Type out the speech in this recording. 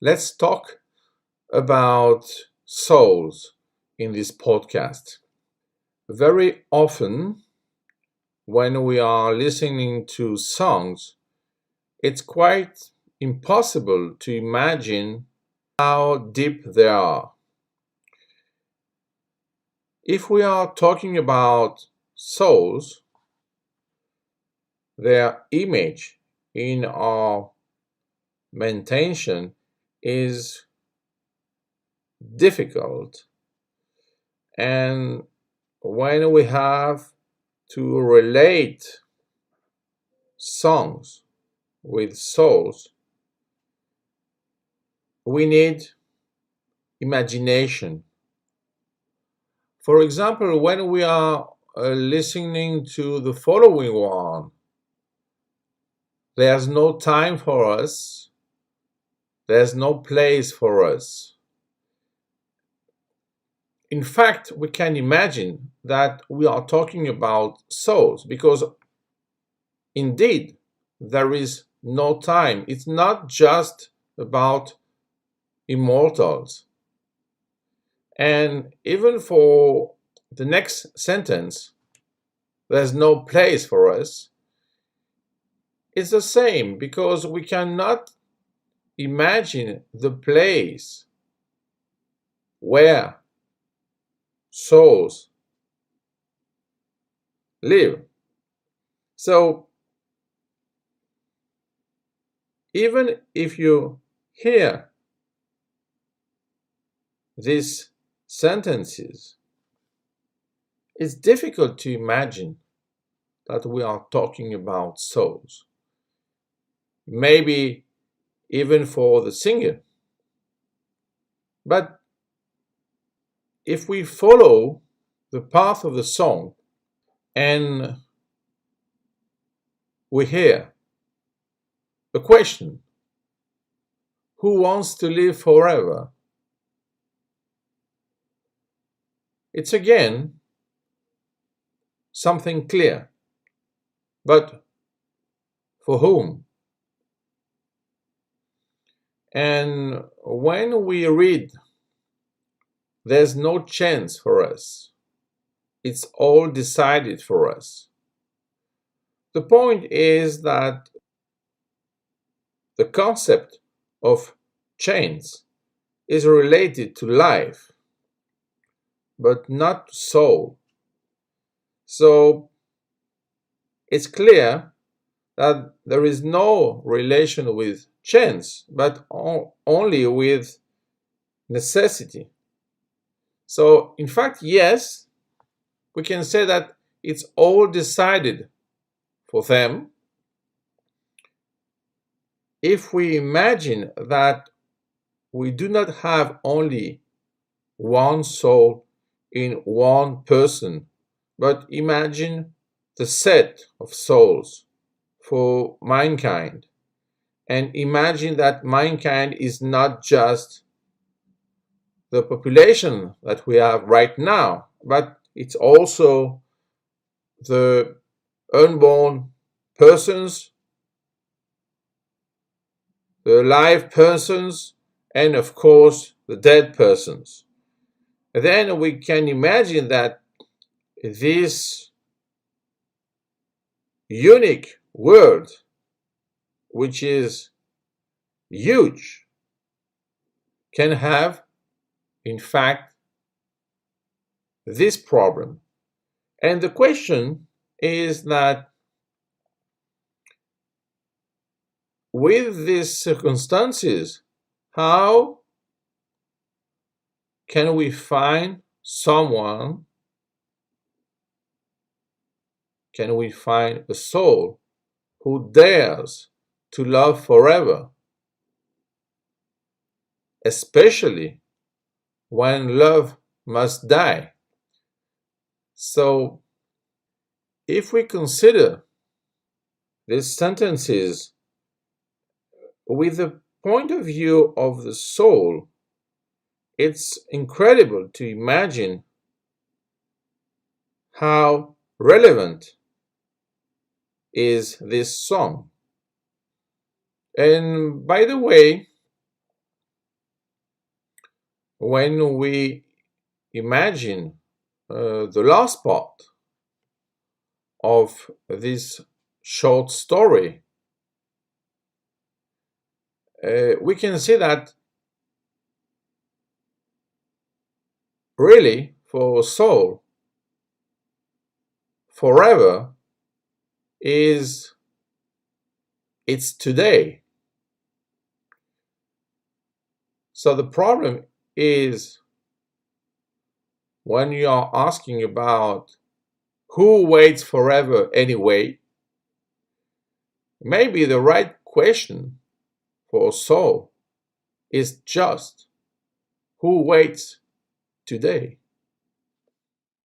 Let's talk about souls in this podcast. Very often, when we are listening to songs, it's quite impossible to imagine how deep they are. If we are talking about souls, their image in our mentation is difficult, and when we have to relate songs with souls, we need imagination. For example, when we are listening to the following one, there's no time for us, there's no place for us. In fact, we can imagine that we are talking about souls because indeed there is no time. It's not just about immortals. And even for the next sentence, there's no place for us. It's the same because we cannot imagine the place where souls live. So even if you hear these sentences, it's difficult to imagine that we are talking about souls. Maybe even for the singer. But if we follow the path of the song and we hear the question, who wants to live forever? It's again something clear. But for whom? And when we read, there's no chance for us. It's all decided for us. The point is that the concept of chance is related to life, but not to soul. So it's clear that there is no relation with chance, but only with necessity. So, in fact, yes, we can say that it's all decided for them if we imagine that we do not have only one soul in one person, but imagine the set of souls for mankind. And imagine that mankind is not just the population that we have right now, but it's also the unborn persons, the live persons, and of course the dead persons. Then we can imagine that this unique world, which is huge, can have, in fact, this problem. And the question is that with these circumstances, how can we find someone? Can we find a soul who dares to love forever? Especially when love must die. So, if we consider these sentences with the point of view of the soul, it's incredible to imagine how relevant is this song. And by the way, when we imagine the last part of this short story, we can see that really for a soul, forever is it's today. So the problem is when you are asking about who waits forever anyway, maybe the right question for a soul is just who waits today.